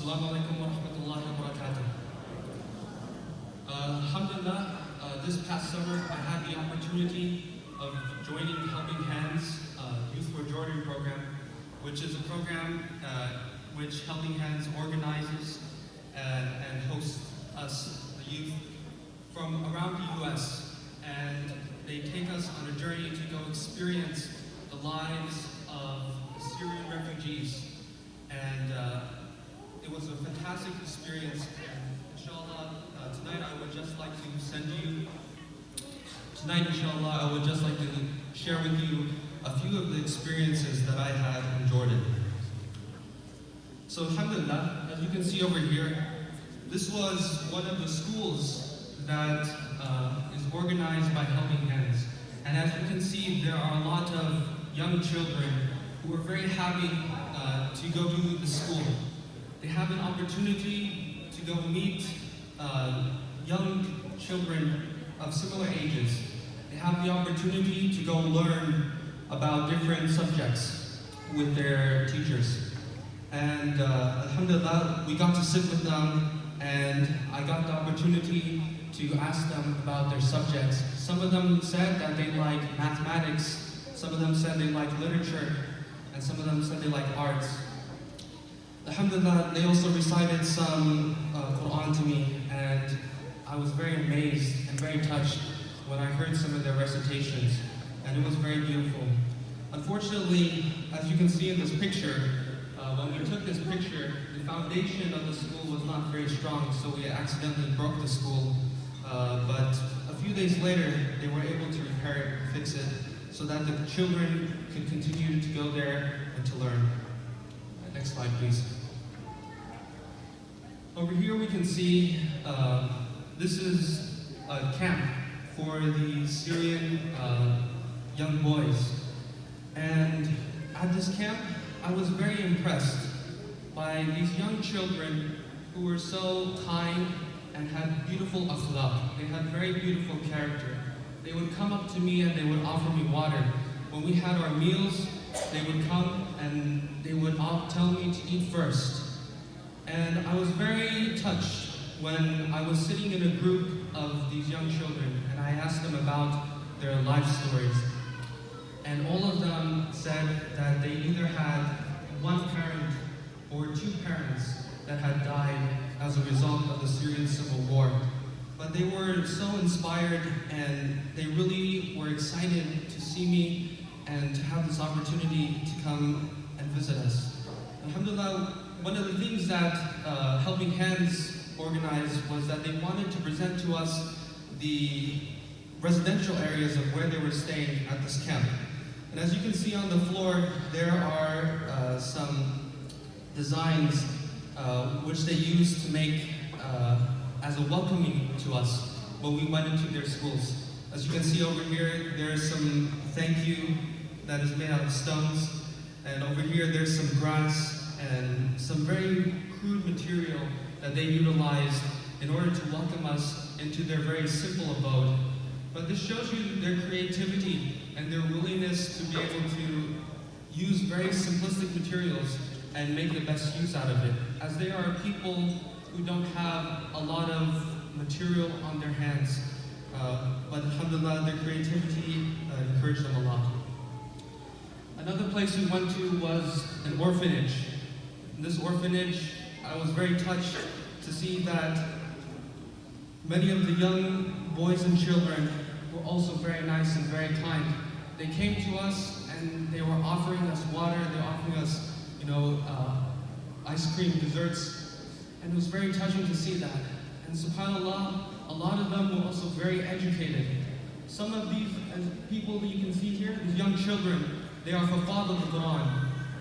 Assalamu alaikum wa rahmatullahi wa barakatuh. Alhamdulillah, this past summer I had the opportunity of joining Helping Hands Youth for Jordan program, which is a program which Helping Hands organizes and hosts us, the youth, from around the US. And they take us on a journey to go experience the lives of Syrian refugees. And it was a fantastic experience. And inshallah, tonight I would just like to share with you a few of the experiences that I had in Jordan. So alhamdulillah, as you can see over here, this was one of the schools that is organized by Helping Hands. And as you can see, there are a lot of young children who are very happy to go to the school. They have an opportunity to go meet young children of similar ages. They have the opportunity to go learn about different subjects with their teachers. And alhamdulillah, we got to sit with them, and I got the opportunity to ask them about their subjects. Some of them said that they like mathematics, some of them said they like literature, and some of them said they like arts. Alhamdulillah, they also recited some Quran to me, and I was very amazed and very touched when I heard some of their recitations, and it was very beautiful. Unfortunately, as you can see in this picture, when we took this picture, the foundation of the school was not very strong, so we accidentally broke the school. But a few days later, they were able to repair it and fix it so that the children could continue to go there and to learn. Next slide, please. Over here we can see this is a camp for the Syrian young boys. And at this camp, I was very impressed by these young children who were so kind and had beautiful akhlaq. They had very beautiful character. They would come up to me and they would offer me water. When we had our meals, they would come and they would all tell me to eat first. And I was very touched when I was sitting in a group of these young children and I asked them about their life stories. And all of them said that they either had one parent or two parents that had died as a result of the Syrian civil war. But they were so inspired and they really were excited to see me and to have this opportunity to come and visit us. Alhamdulillah, one of the things that Helping Hands organized was that they wanted to present to us the residential areas of where they were staying at this camp. And as you can see on the floor, there are some designs which they used to make as a welcoming to us when we went into their schools. As you can see over here, there's some thank you that is made out of stones. And over here, there's some grass and some very crude material that they utilized in order to welcome us into their very simple abode. But this shows you their creativity and their willingness to be able to use very simplistic materials and make the best use out of it, as they are people who don't have a lot of material on their hands. But alhamdulillah, their creativity encouraged them a lot. Another place we went to was an orphanage. In this orphanage, I was very touched to see that many of the young boys and children were also very nice and very kind. They came to us and they were offering us water, they were offering us, ice cream, desserts, and it was very touching to see that. And subhanAllah, a lot of them were also very educated. Some of these people that you can see here, these young children, they are huffaz of the Quran,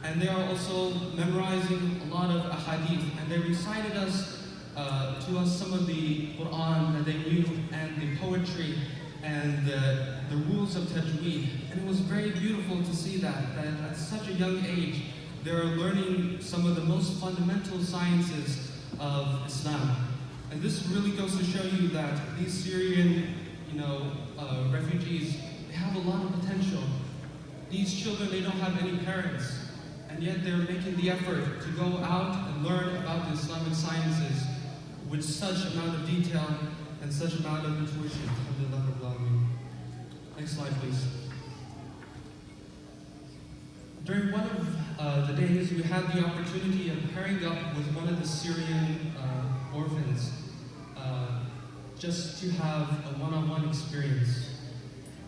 and they are also memorizing a lot of ahadith, and they recited to us some of the Quran that they knew, and the poetry, and the rules of tajweed. And it was very beautiful to see that at such a young age, they're learning some of the most fundamental sciences of Islam. And this really goes to show you that these Syrian, refugees, they have a lot of potential. These children, they don't have any parents, and yet they're making the effort to go out and learn about the Islamic sciences with such amount of detail and such amount of intuition. Next slide, please. During one of the days, we had the opportunity of pairing up with one of the Syrian orphans just to have a one-on-one experience.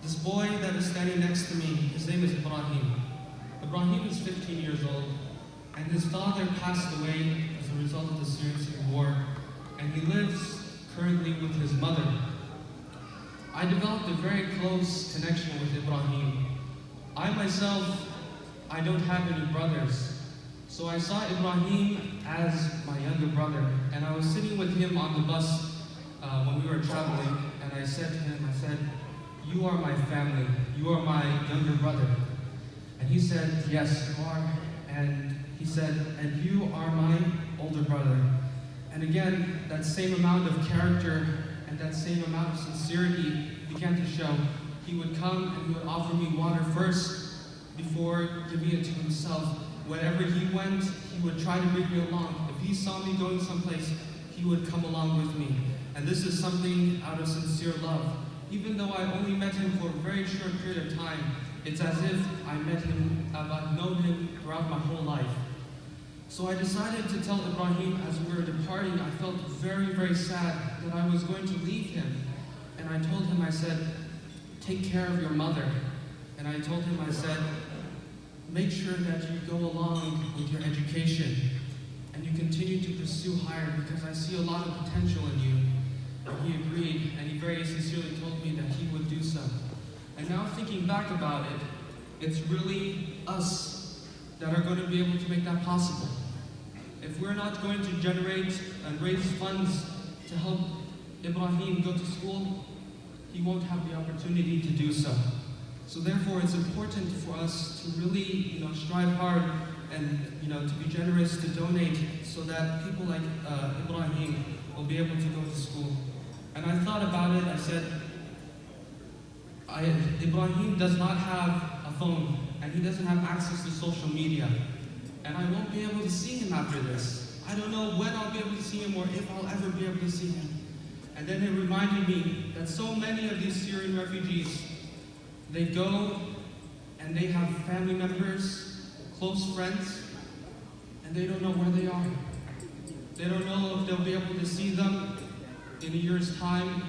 This boy that is standing next to me, his name is Ibrahim. Ibrahim is 15 years old, and his father passed away as a result of the Syrian civil war, and he lives currently with his mother. I developed a very close connection with Ibrahim. I myself, I don't have any brothers, so I saw Ibrahim as my younger brother, and I was sitting with him on the bus when we were traveling, and I said to him, "You are my family, you are my younger brother." And he said, "Yes, you are." And he said, "And you are my older brother." And again, that same amount of character and that same amount of sincerity began to show. He would come and he would offer me water first before giving it to himself. Wherever he went, he would try to bring me along. If he saw me going someplace, he would come along with me. And this is something out of sincere love. Even though I only met him for a very short period of time, it's as if I've known him throughout my whole life. So I decided to tell Ibrahim as we were departing. I felt very, very sad that I was going to leave him. And I told him, I said, "Take care of your mother." And I told him, I said, "Make sure that you go along with your education and you continue to pursue higher, because I see a lot of potential in you." And he agreed, and he very sincerely told me that he would do so. And now thinking back about it, it's really us that are going to be able to make that possible. If we're not going to generate and raise funds to help Ibrahim go to school, he won't have the opportunity to do so. So therefore, it's important for us to really, strive hard and, to be generous, to donate, so that people like Ibrahim will be able to go to school. And I thought about it. I said, Ibrahim does not have a phone, and he doesn't have access to social media, and I won't be able to see him after this. I don't know when I'll be able to see him, or if I'll ever be able to see him. And then it reminded me that so many of these Syrian refugees, they go and they have family members, close friends, and they don't know where they are. They don't know if they'll be able to see them in a year's time,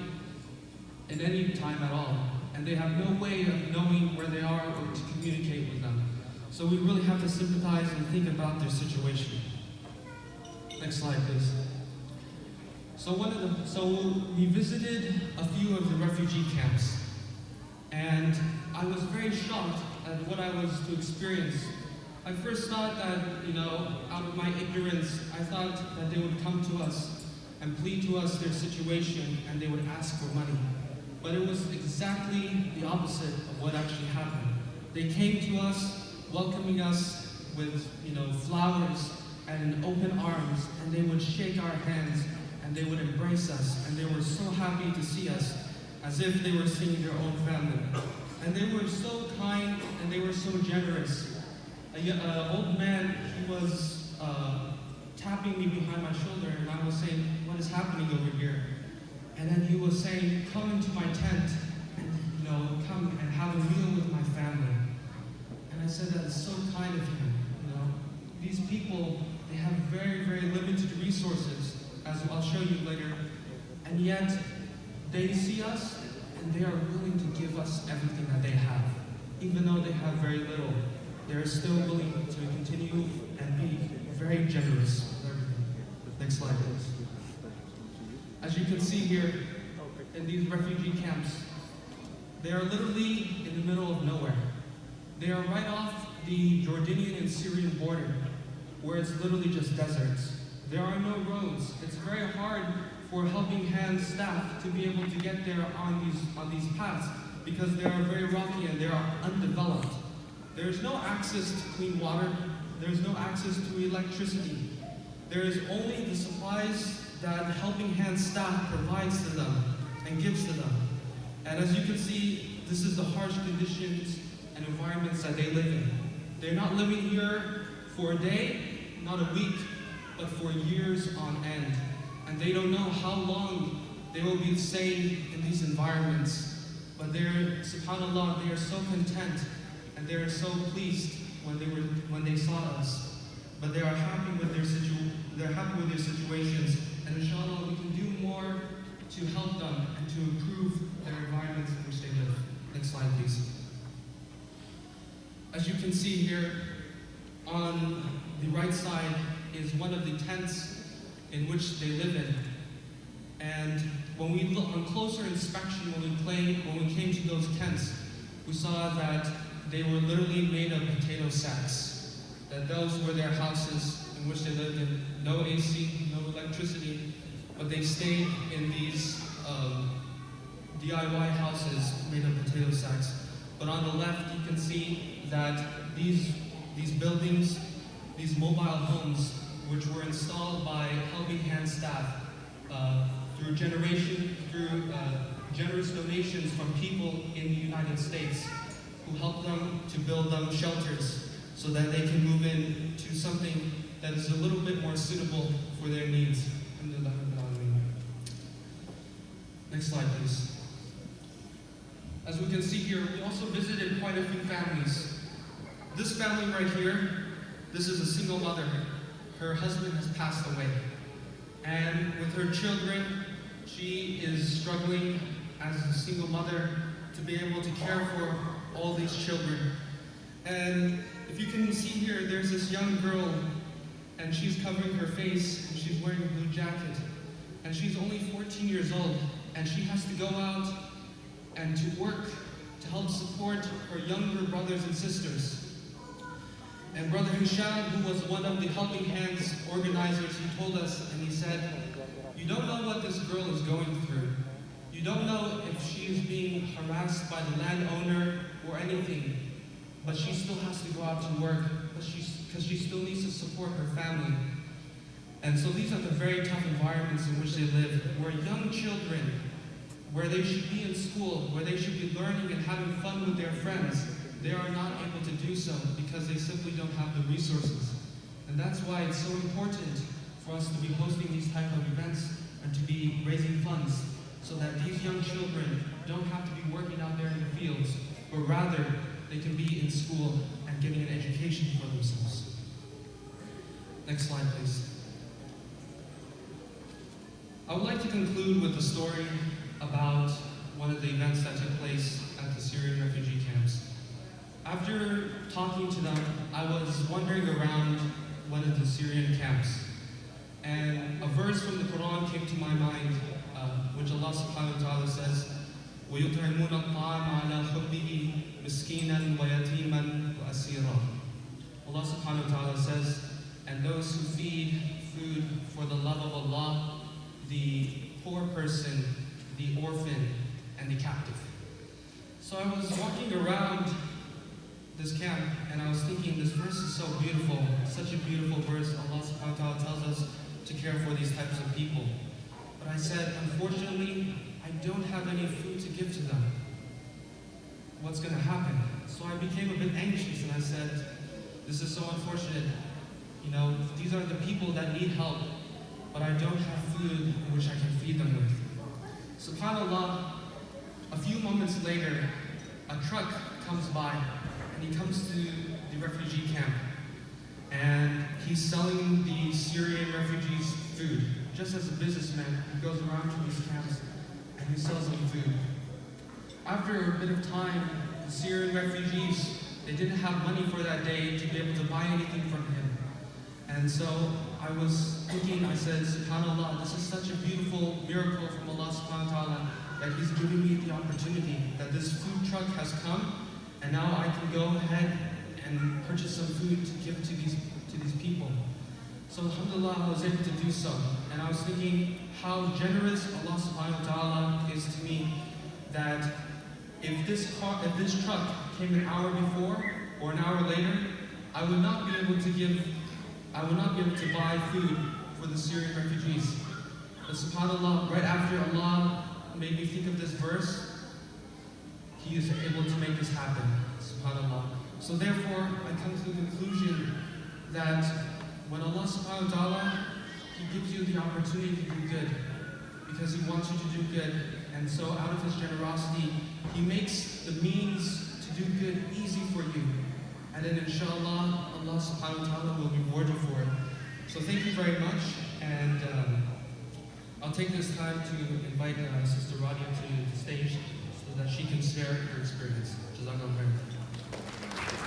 in any time at all. And they have no way of knowing where they are or to communicate with them. So we really have to sympathize and think about their situation. Next slide, please. So we visited a few of the refugee camps, and I was very shocked at what I was to experience. I first thought that, out of my ignorance, I thought that they would come to us and plead to us their situation, and they would ask for money. But it was exactly the opposite of what actually happened. They came to us, welcoming us with, flowers and open arms, and they would shake our hands, and they would embrace us, and they were so happy to see us, as if they were seeing their own family. And they were so kind, and they were so generous. An old man, he was tapping me behind my shoulder, and I was saying, "What is happening over here?" And then he was saying, "Come into my tent, and come and have a meal with my family." And I said, "That is so kind of him." These people, they have very, very limited resources, as I'll show you later, and yet they see us and they are willing to give us everything that they have, even though they have very little. They are still willing to continue and be very generous with everything. Next slide, please. As you can see here, in these refugee camps, they are literally in the middle of nowhere. They are right off the Jordanian and Syrian border, where it's literally just deserts. There are no roads. It's very hard for Helping Hand staff to be able to get there on these paths, because they are very rocky and they are undeveloped. There is no access to clean water. There is no access to electricity. There is only the supplies that Helping Hand staff provides to them and gives to them. And as you can see, this is the harsh conditions and environments that they live in. They're not living here for a day, not a week, but for years on end. And they don't know how long they will be staying in these environments. But they're, subhanAllah, they are so content and they are so pleased when they saw us. But they are happy with their situations. And inshallah, we can do more to help them and to improve their environments in which they live. Next slide, please. As you can see here, on the right side is one of the tents in which they live in. And when we look on closer inspection, when we came to those tents, we saw that they were literally made of potato sacks. That those were their houses in which they lived in. No AC, no electricity, but they stayed in these DIY houses made of potato sacks. But on the left, you can see that these buildings, these mobile homes, which were installed by Helping Hand staff through generous donations from people in the United States who helped them to build them shelters so that they can move in to something that is a little bit more suitable for their needs. Next slide, please. As we can see here, we also visited quite a few families. This family right here, this is a single mother. Her husband has passed away. And with her children, she is struggling as a single mother to be able to care for all these children. And if you can see here, there's this young girl, and she's covering her face, and she's wearing a blue jacket. And she's only 14 years old, and she has to go out and to work to help support her younger brothers and sisters. And Brother Hisham, who was one of the Helping Hands organizers, he told us, and he said, you don't know what this girl is going through. You don't know if she is being harassed by the landowner or anything, but she still has to go out to work because she still needs to support her family. And so these are the very tough environments in which they live, where young children, where they should be in school, where they should be learning and having fun with their friends, they are not able to do so because they simply don't have the resources. And that's why it's so important for us to be hosting these type of events and to be raising funds so that these young children don't have to be working out there in the fields, but rather they can be in school and getting an education for themselves. Next slide, please. I would like to conclude with a story about one of the events that took place at the Syrian refugee camps. After talking to them, I was wandering around one of the Syrian camps, and a verse from the Quran came to my mind, which Allah subhanahu wa ta'ala says, وَيُطْعِمُونَ الطَّعَامَ عَلَى حُبِّهِ مِسْكِينًا وَيَتِيمًا وَأَسِيرًا. Allah subhanahu wa ta'ala says, and those who feed food for the love of Allah, the poor person, the orphan, and the captive. So I was walking around this camp, and I was thinking, this verse is so beautiful, such a beautiful verse. Allah subhanahu wa ta'ala tells us to care for these types of people. But I said, unfortunately, I don't have any food to give to them. What's going to happen? So I became a bit anxious, and I said, this is so unfortunate. You know, these are the people that need help, but I don't have food in which I can feed them with. SubhanAllah, a few moments later, a truck comes by, and he comes to the refugee camp, and he's selling the Syrian refugees food. Just as a businessman, he goes around to these camps, and he sells them food. After a bit of time, the Syrian refugees, they didn't have money for that day to be able to buy anything from him. And so I was thinking, I said, SubhanAllah, this is such a beautiful miracle from Allah subhanahu wa ta'ala that He's giving me the opportunity, that this food truck has come, and now I can go ahead and purchase some food to give to these people. So alhamdulillah, I was able to do so. And I was thinking how generous Allah subhanahu wa ta'ala is to me, that if this truck came an hour before or an hour later, I would not be able to buy food for the Syrian refugees. But subhanAllah, right after Allah made me think of this verse, He is able to make this happen, subhanAllah. So therefore, I come to the conclusion that when Allah subhanahu wa ta'ala, He gives you the opportunity to do good because He wants you to do good. And so out of His generosity, He makes the means to do good easy for you. And then inshallah, Allah subhanahu wa ta'ala will reward you for it. So thank you very much. And I'll take this time to invite Sister Radia to the stage so that she can share her experience. Jazakallah khairan.